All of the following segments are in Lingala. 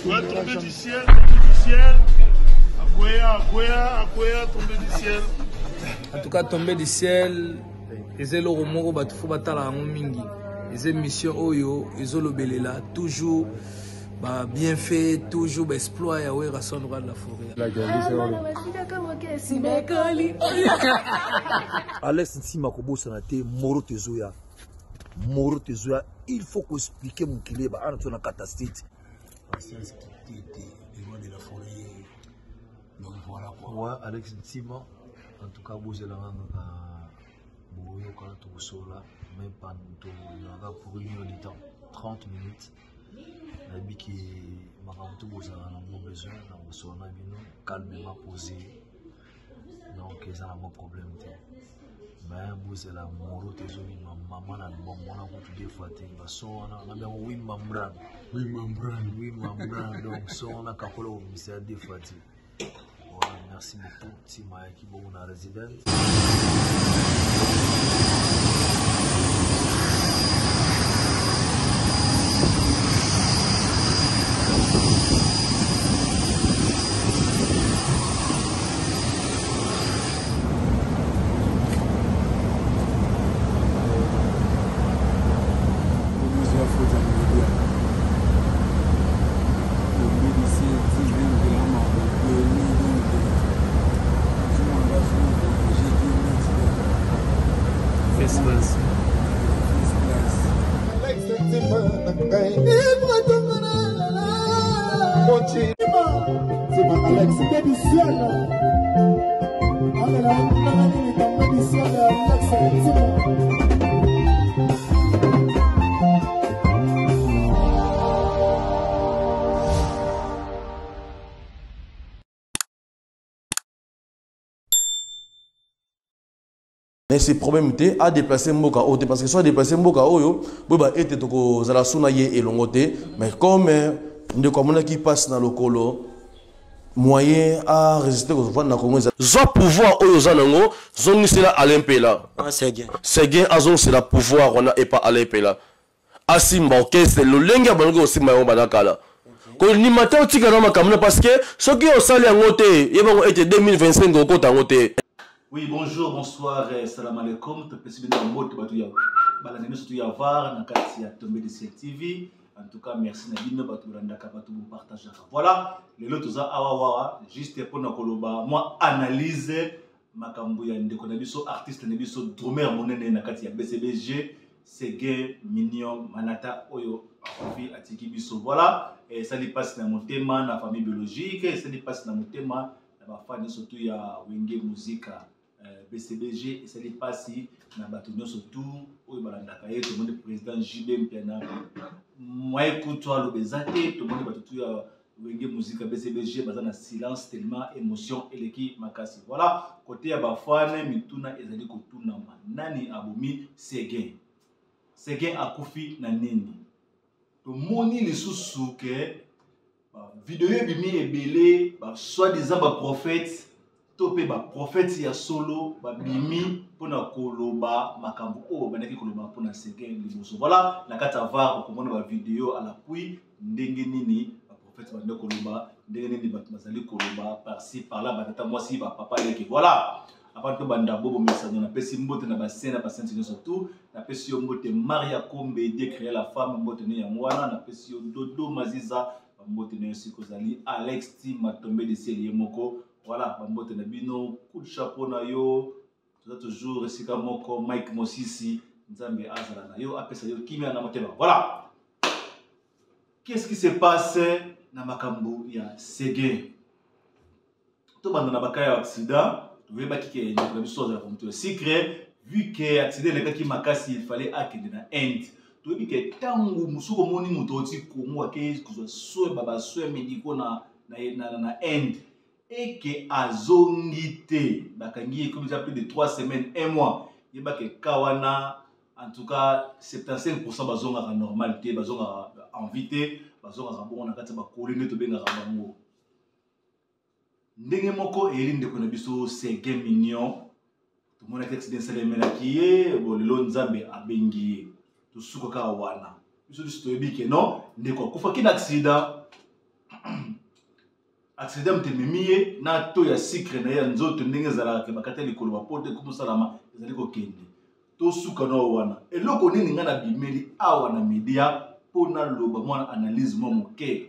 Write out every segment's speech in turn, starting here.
Ouais, tombé du ciel, tombé du ciel. Akwea, tombé du ciel. En tout cas, tombé du ciel. Et le romoro batufo batala mingi. Et mission oyo, ils ont le toujours bien fait, toujours exploit et ouais rasson droit de la forêt. Alex Ntima Kobo Sanate, Moro Tezoya. Moro Tezoya, il faut qu'on explique mon kilé, bah, on a catastrophe. De la forêt. Donc voilà quoi. Ouais, Alex Ntima, en tout cas, vous êtes là, vous êtes là, même pas pour une heure de temps, 30 minutes. Je que ma femme besoin, calmement posé. Donc, c'est un bon problème. Mais vous êtes là, Moro Tezoya, ma maman a bon, on a beaucoup de fois, on a bien oui, membran. Donc, on a capolo, c'est des fois. Voilà, merci beaucoup, Tima qui est bon résident. Mais ces problèmes à déplacer Mboka Ote parce que soit déplacer Mboka Oyo, boba était toko zala suna ye elongote, mais comme de comme qui passe dans le colo moyen à résister aux voix na Congo. Zo pouvoir Oyo zanango, zoni c'est là Alain Pela. Ah c'est bien. C'est bien azon c'est la pouvoir on a et pas Alain Pela. Asimba OK c'est le lenga bango aussi mayo banakala. Ko ni matin tika na makamuna parce que ce qui au sali ngote, yeba ngo était 2025 ko tangote. Oui, bonjour, bonsoir, salam alaikum. Tu peux suivre dans le mot, tu vas tout y avoir, tu vas tomber de cette TV. En tout cas, merci Nadine, tu vas partager. Voilà, les autres, juste pour nous moi analyse ma cambouya de konabiso artiste nebiso drummer monene na kati ya BCBG, Séguin Mignon Manata Oyo Afi Atiki biso. Voilà, et ça lui passe dans mon thème, la famille biologique, et ça lui passe dans mon thème, la famille surtout il y a Wenge Musique. BCBG et ça n'est pas si na batonyo surtout au balandaka ye tout le monde président JB Mpiana moi écoute toi le bezate tout le monde batutu ya Wenge Musique BCBG bazana silence tellement émotion et l'équipe makasi voilà côté ya bafane mituna ezali kotuna nani abomi Séguin akufi na nini to moni lisusu ke vidéo bimi ebele ba soi-disant ba prophète topé ba prophète ya solo ba bimi pona koloba makambo o bandaki koloba pona Séguin liboso voilà na kata va ko mona ba vidéo à l'appui ndenge nini ba prophète bande koloba ndenge nini ba mazali koloba par-ci par-là ba tata moi si ba papa leki voilà avant que banda bobo mesano na pesi mbote na ba scène surtout na pesi yo mbote Maria Kombe de créer la femme mbote ne ya mwana na pesi yo Dodo Maziza mbote ne sikozali Alex Ntima tombé de ciel yemoko. Voilà, Bambote Nabino, coup de chapeau na yo, toujours Sika Moko, Mike Mosisi, Nzambe Azala na yo, après ça yo, Kimi Anamotema. Voilà. Qu'est-ce qui se passe na makambo ya Séguin? Tout le monde na bakaya accident, tu veux pas qu'il y ait une chose à comme secret, vu que accident les gars qui makasi il fallait akende na end. Tu veux que tangu musuko moni mutoti Kongo ake kuzwa soe baba soe médicaux na end. Et que azongité bakangi comme ça plus de 3 semaines 1 mois il ba que kawana en tout cas 75% bazonga normalité bazonga invité bazonga bon na kati ba kolene to benga bango ndenge moko elinde ko na biso Séguin Mignon to mona accident salemela kiye bolelo Nzambe abengi to suka ka wana biso to yebi ke non ndeko kufa kina accident accident tememiye na to ya sucre na ya nzoto ndenge ezalaka bakata likolo bapote komosalama ezali kokende tosuka no wana eloko nini nga na bimeli awa na media mpona loba mwana analyse mwa moke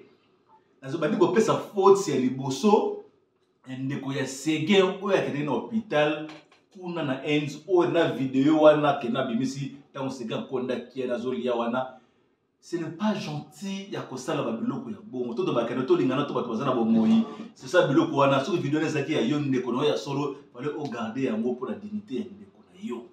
nazobandi kopesa faute ya liboso ndeko ya Seguin oyo akendeki na hôpital kuna na ends oyo na video wana kena bimisi ntango Seguin akondakia nazolia wana. Ce n'est pas gentil ya kosala ba biloko ya bongo to bakana to lingana to bato bazana bomoi c'est ça biloko wana so video nezaki ya yo ndeko no ya solo fallait au garder yango pour la dignité ya ndeko na yo.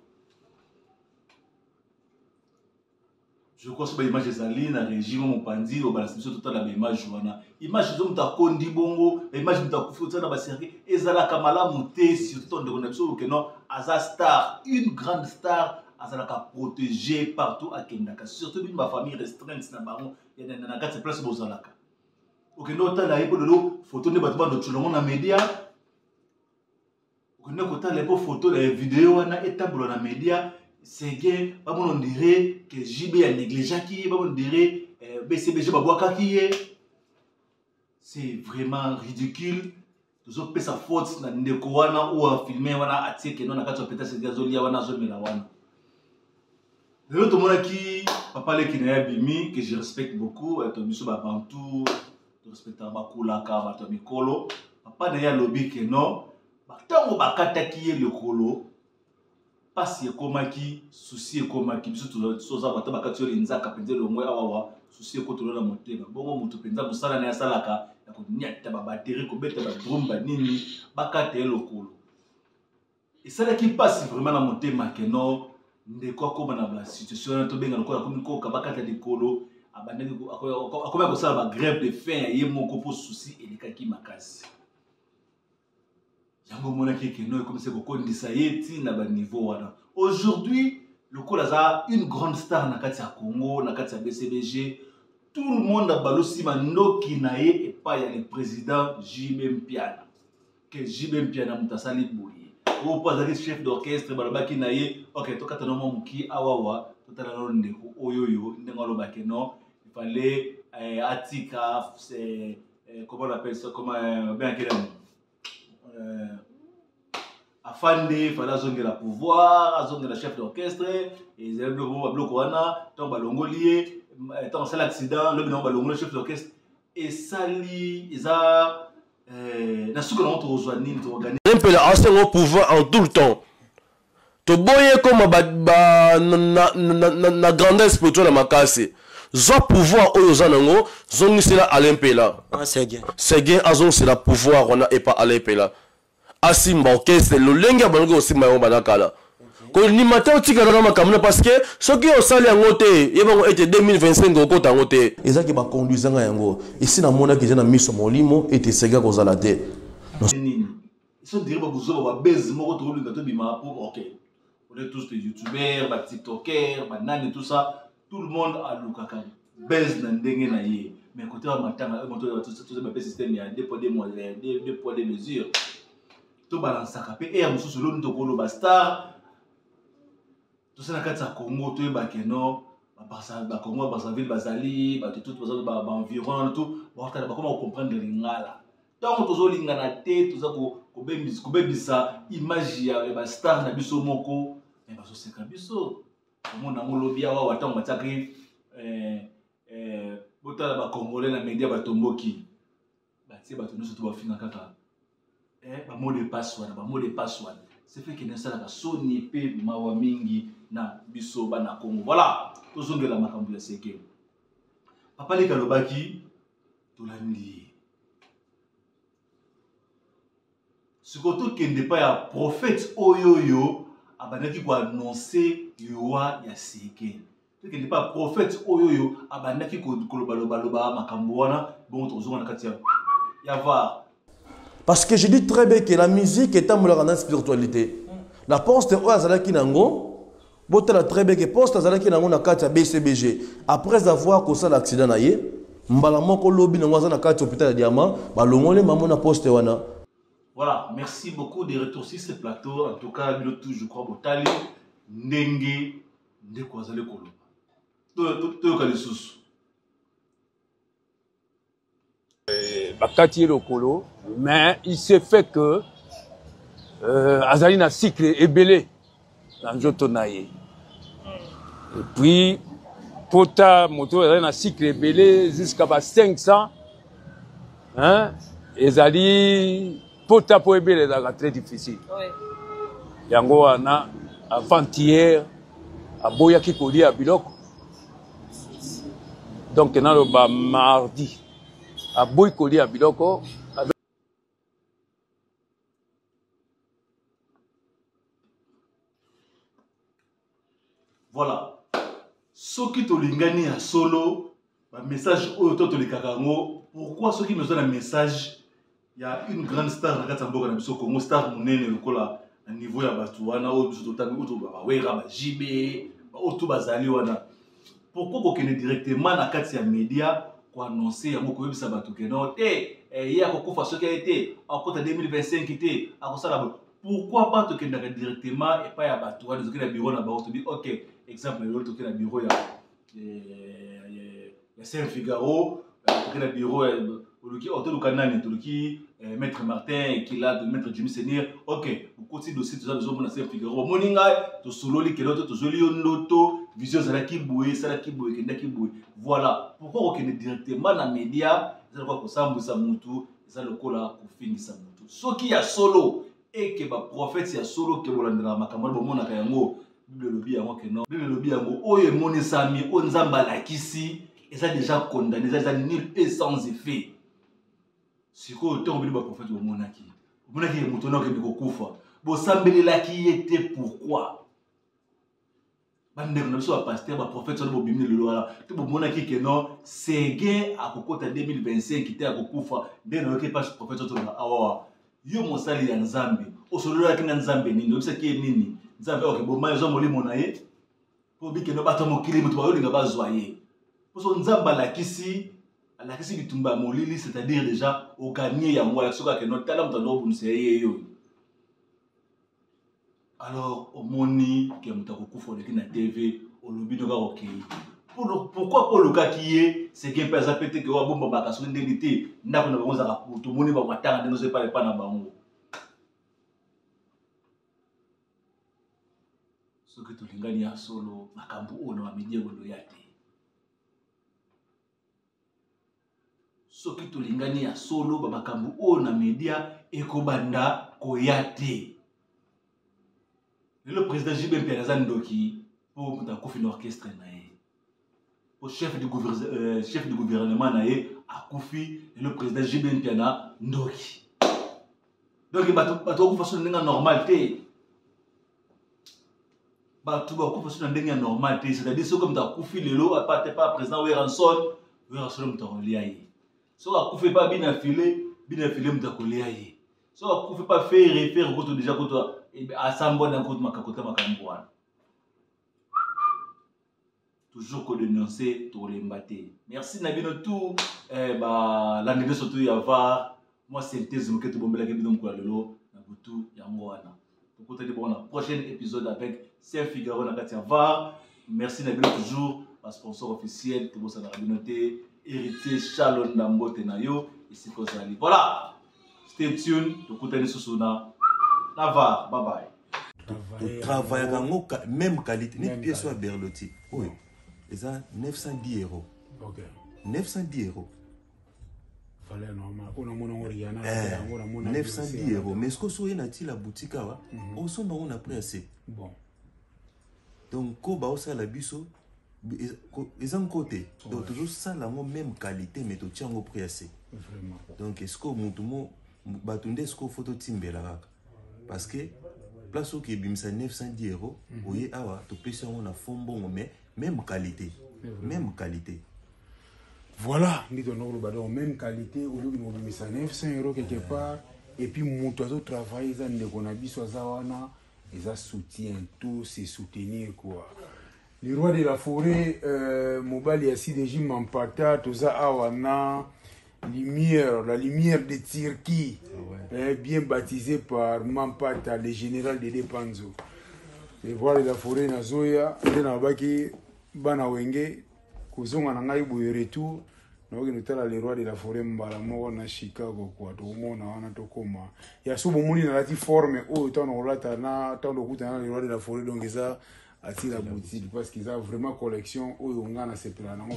Je crois que ba image ezali na régime mopandi o balasi biso total la image wana image zo mutakondi bongo image mutakufi otana ba série ezala kamala muté surtout ndeko na biso ke no aza star une grande star azalaka protégé partout à Kendaka, surtout une famille restreinte na bango ya na kati place bozalaka. Okendo otala ipo lelo photo ne bato bando tshulongo na media. Okendo kotala ipo photo la vidéo wana etablo na media, Seguin ba bon on dirait que JB a négligé qui ba on dirait BCBG ba boaka qui c'est vraiment ridicule. Tozo pesa faute na ndeko wana ou a filmer wana atike non na kati opeta se gazolia wana zo mela wana. L'autre monde qui papa le kinaya bimi que je respecte beaucoup to biso ba bantu to respecter ba kulaka ba to mikolo papa na ya lobby que non ba tango bakata ki le kolo pasi ekomaki souci ekomaki biso to soza bata bakati yo linzaka penze lo ngwe awawa souci ekotolo na motema bongo mutu penza musala na ya salaka ya ko nyata ba batterie ko beta ba drum ba nini bakata le kolo et ça là qui passe vraiment na motema que non ndeko akoma na ba situation to benga lokola komi ko kabakata likolo abandeki akoma ko sala ba grève de faim ye moko po souci elikaki makasi yango mona keke no comme c'est ko kondisa yeti na ba niveau wana aujourd'hui lokola za une grande star na kati ya Congo na kati ya BCBG tout le monde a balosi mandoki na ye et pas ya le président JB Mpiana que JB Mpiana mutasali boye ou pas le chef d'orchestre balabaki na ye OK to kata no muki awawa to tala no ndeko oyoyo ndenga lo bakeno il fallait atika c'est comment on appelle ça comment bien quel afande il fallait azongela pouvoir azongela chef d'orchestre et ils avaient bloqué wana tant balongolier tant c'est l'accident le bino balongolo chef d'orchestre et sali isa na suka na to ozwani to organiser Mpela a pouvoir en tout le temps. To boye comme na grandeur spirituelle na makasi. Zo pouvoir oyo zanango zongi sela Alain-Pela. Seguin azon sela pouvoir on a et pas Alain-Pela. Asimba orchestre lo lenga bango osimba yo banakala. Ko ni matin tika na makamuna parce que ce qui au sali yango te yebango était 2025 okota yango te. Ezaki ba conduisanga yango. Ici na mona ki na miso molimo était Seguin ko zala te. Ils sont dirigés par vous, baiser, moi, tout le monde OK. On est tous des youtubeurs, des tiktokers, des nan et tout ça. Tout le monde a le caca. Baise nan dengue na ye. Mais côté à matanga, tout le système, il y a des poids des mesures. Tout balance à capé. Et à monsieur selon nous, tout le bastard. Tout ça, dans le Congo, tout le bakeno, Congo, Brazzaville, Bazali, tout environ, tout. Comment comprendre les lingala? Tant que tu as na tête, tu as kobebisa image ya ba star na biso moko, mais baso seka biso. Comment na ngolobi awa watango mataki botala ba congolais na media batomboki. Ba tie bato nyonso to bafinga kaka. Ba mot de passe wana, ba mot de passe wana. C'est fait que na sala ka soni pe mawa mingi na biso bana Congo. Voilà, tozongela makambo ya seke. Papa le kalobaki tolandi. Surtout qu'il n'est pas un prophète oyoyo abanaki ko annoncer yoa ya Seguin. Qu'il n'est pas un prophète oyoyo abanaki ko kolobaloba makambo wana bon tozonga na kati ya va. Parce que je dis très bien que la musique est un dans la spiritualité. La poste azalaki nango botala très bien que poste azalaki nango na kati ya BCBG après avoir causé l'accident na ye mbala moko lobi nango za na kati hôpital ya Diamant balongole maman na poste wana. Voilà, merci beaucoup de retour sur ce plateau. En tout cas, je crois Botali, Ndenge, Ndeko Azale Kolo. Tout le cas de sous. bakati lokolo, mais il s'est fait que azali na cycle ebelé dans nzoto na ye. Et puis pota moto azali na cycle ebelé jusqu'à 500, hein, ezali pota po ebelé ezalaka très difficile. Yango wana avant-hier aboyaki kolia biloko. Donc naloba mardi aboyi kolia biloko. Voilà. Ce qui te lingani à solo, un message auto to likakango. Pourquoi ceux qui nous donnent un message, il y a une grande star dans Katamboka na biso Congo, star munene lokola à niveau ya batuana ou biso totami ou to ba wera ba JB, ba oto bazali wana. Pourquoi qu'on est directement na kati ya média pour annoncer yango ko yebisa batu ke non ya ko kufa ce qui a été en compte 2025 été à ça. Pourquoi pas te kenda directement et pas ya batu wana zo ke na bureau na ba to dit OK. Exemple, le toqué le bureau, il y a Saint-Figaro, le bureau, Maître Martin, qui là, Maître Jimmy Seigneur. Ok, vous continuez aussi, tout ça, nous Saint-Figaro. Moninga, tu solo, qui l'autre, tu joli, noto, vision, ça qui bouille, qui bouille. Voilà. Pourquoi on est directement dans les médias, c'est quoi que ça moutou, ça le cola, pour finir ça moutou. Ce qui a solo, et que le prophète, il y a solo, qui est la makamara, bon, on a kayango. Le lobby yango que non le lobby yango oye moni sami o nzamba la kisi et ça déjà condamné ça nul et sans effet si ko to ngeli ba prophète o monaki est mutona ke biko kufa bo sambeli la qui était pourquoi bande na biso ba pasteur ba prophète so bo bimni le lola to bo monaki que non c'est gain à kokota 2025 qui était à kufa ndé na ke pas prophète to na awa yo mosali ya nzambe o solo la kinga nzambe nini obisa ki nini nzambe ok bo maison molimo na ye po bike no bato mokili mutu ba yolinga bazwa ye poso nzamba la kisi bitumba molili c'est-à-dire déjà au gagner ya moi soka que notre talent dans nous c'est yo alors au moni que mutu kokufa le na TV au lobby no ga OK pourquoi pour le cas qui est c'est que pas zapete que wa bomba ba kaso ndélité ndako na bonza ka to moni ba matanga ndezo pas na bango. Ce que tu lingani ya solo makambu ono wa media gondo yate ce que tu lingani ya solo ba makambu ono na media ekobanda koyate le président JB Mpiana Ndoki pour ta kofi l'orchestre na ye pour chef du gouvernement na ye akufi le président JB Mpiana Ndoki donc bato ko façon ninga normal té tout va couper sur un dernier normal, c'est-à-dire ce comme tu as coupé le lot, pas président Weranson, tu as lié. Ce qu'on a coupé pas bien affilé, tu as lié. Ce qu'on a coupé pas faire quand tu déjà quand tu à Sambo dans côté makakota makamboan. Toujours qu'on dénoncer, tout les mbaté. Merci Nabino tout, l'année surtout y avoir, moi c'est thèse que tu bombes la gabi donc quoi le lot, Nabutu Yangoana. Pour côté de bon prochain épisode avec Saint-Figaro na Katia Var. Merci Nabilo toujours, ma sponsor officiel, que vous avez noté, héritier Shalom Dambo Tenayo, et c'est quoi ça. Voilà, stay tuned, pour côté de Susuna, Navar, bye bye. Travail à même qualité, ni pièce soit Berlotti. Oui, et ça 910 €. Ok. 910 €. 910 €. Mais est-ce que vous avez la boutique au son on a pris assez. Bon. Donc, quand on a la biso, ils ont côté. Donc, toujours ça la même qualité, mais tu as un prix assez. Vraiment. Donc, est-ce que vous avez une photo timbe là? Parce que place où il y a 910 €, vous avez un fond bon, mais même qualité. Même qualité. Voilà, nous avons même qualité, au lieu de 900 € quelque part, et puis nous avons travaillé, ils ont soutien, tout c'est soutenir quoi. Le roi de la forêt, Mobali Yassi de Jim Mampata, tout ça, Awana, lumière, la lumière de Tirki, bien baptisé par Mampata, le général de Depanzo. Le roi de la forêt, Nazoya, Nabaki, Banawenge, Kozonga Nangai Boye retour. naoki notala le roi de la forêt mbala moko na Chicago kwa tokomona wana tokoma ya so bomoni nalati forme oyo ntango olata na ntango okutana na le roi de la forêt donc eza ati la boutique parce qu'ils ont vraiment collection oyo nga na sepela nango